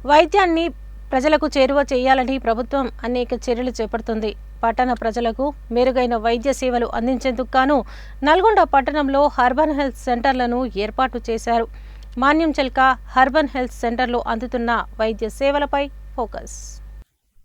వైద్యాన్ని ప్రజలకు చేరువ చేయాలని ప్రభుత్వం అనేక చర్యలు చేపడుతుంది. పట్టణ ప్రజలకు మెరుగైన వైద్య సేవలు అందించేందుకు గాను నల్గొండ పట్టణంలో అర్బన్ హెల్త్ సెంటర్లను ఏర్పాటు చేశారు. మాన్యంచెల్క అర్బన్ హెల్త్ సెంటర్లో అందుతున్న వైద్య సేవలపై ఫోకస్.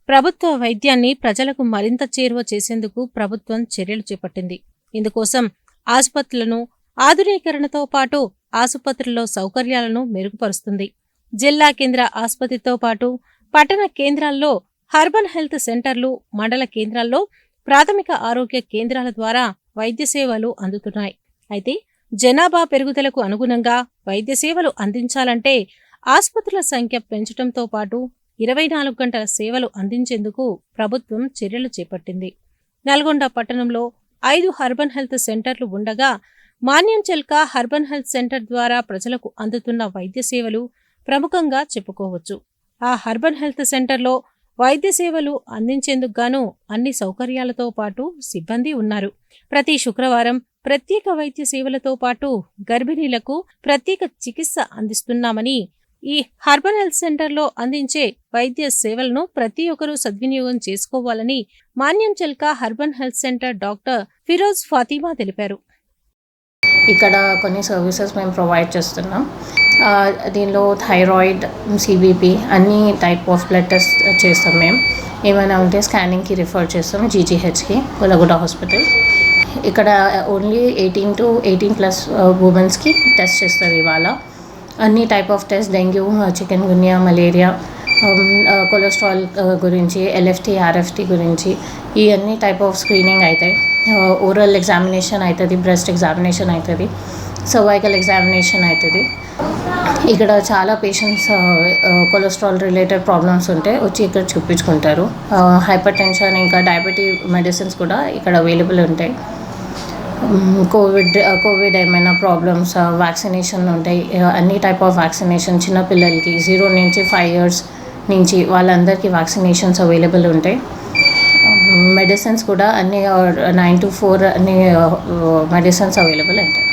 ప్రభుత్వ వైద్యాన్ని ప్రజలకు మరింత చేరువ చేసేందుకు ప్రభుత్వం చర్యలు చేపట్టింది. ఇందుకోసం ఆసుపత్రులను ఆధునీకరణతో పాటు ఆసుపత్రుల్లో సౌకర్యాలను మెరుగుపరుస్తుంది. జిల్లా కేంద్ర ఆసుపత్రితో పాటు పట్టణ కేంద్రాల్లో అర్బన్ హెల్త్ సెంటర్లు, మండల కేంద్రాల్లో ప్రాథమిక ఆరోగ్య కేంద్రాల ద్వారా వైద్య సేవలు అందుతున్నాయి. అయితే జనాభా పెరుగుదలకు అనుగుణంగా వైద్య సేవలు అందించాలంటే ఆసుపత్రుల సంఖ్య పెంచడంతో పాటు 24 గంటల సేవలు అందించేందుకు ప్రభుత్వం చర్యలు చేపట్టింది. నల్గొండ పట్టణంలో 5 అర్బన్ హెల్త్ సెంటర్లు ఉండగా మాన్యంచెల్క అర్బన్ హెల్త్ సెంటర్ ద్వారా ప్రజలకు అందుతున్న వైద్య సేవలు ప్రముఖంగా చెప్పుకోవచ్చు. ఆ అర్బన్ హెల్త్ సెంటర్లో వైద్య సేవలు అందించేందుకు గాను అన్ని సౌకర్యాలతో పాటు సిబ్బంది ఉన్నారు. ప్రతి శుక్రవారం ప్రత్యేక వైద్య సేవలతో పాటు గర్భిణీలకు ప్రత్యేక చికిత్స అందిస్తున్నామని, ఈ అర్బన్ హెల్త్ సెంటర్లో అందించే వైద్య సేవలను ప్రతి ఒక్కరూ సద్వినియోగం చేసుకోవాలని Manyamchelka urban health centre doctor Firoz Fatima తెలిపారు. ఇక్కడ కొన్ని సర్వీసెస్ మేము ప్రొవైడ్ చేస్తున్నాం. దీనిలో థైరాయిడ్, సిబిపి అన్ని టైప్ ఆఫ్ బ్లడ్ టెస్ట్ చేస్తాం. మేము ఏమైనా ఉంటే స్కానింగ్కి రిఫర్ చేస్తాం జీజీహెచ్కి, కొలగూడ హాస్పిటల్. ఇక్కడ ఓన్లీ 18+ ఉమెన్స్కి టెస్ట్ చేస్తారు. ఇవాళ అన్ని type of test, dengue, chikungunya, malaria, cholesterol గురించి, ఎల్ఎఫ్టీ, ఆర్ఎఫ్టీ గురించి ఈ అన్ని టైప్ ఆఫ్ స్క్రీనింగ్ అవుతాయి. ఓరల్ ఎగ్జామినేషన్ అవుతుంది, బ్రెస్ట్ ఎగ్జామినేషన్ అవుతుంది, సర్వైకల్ ఎగ్జామినేషన్ అవుతుంది. ఇక్కడ చాలా పేషెంట్స్ కొలెస్ట్రాల్ రిలేటెడ్ ప్రాబ్లమ్స్ ఉంటే వచ్చి ఇక్కడ చూపించుకుంటారు. హైపర్ టెన్షన్ ఇంకా డయాబెటీస్ మెడిసిన్స్ కూడా ఇక్కడ అవైలబుల్ ఉంటాయి. కోవిడ్ ఏమైనా ప్రాబ్లమ్స్, వ్యాక్సినేషన్ ఉంటాయి. అన్ని టైప్ ఆఫ్ వ్యాక్సినేషన్ చిన్నపిల్లలకి 0 నుంచి 5 years నుంచి వాళ్ళందరికీ వ్యాక్సినేషన్స్ అవైలబుల్ ఉంటాయి. మెడిసిన్స్ కూడా అన్ని 9 to 4 అన్ని మెడిసిన్స్ అవైలబుల్ ఉంటాయి.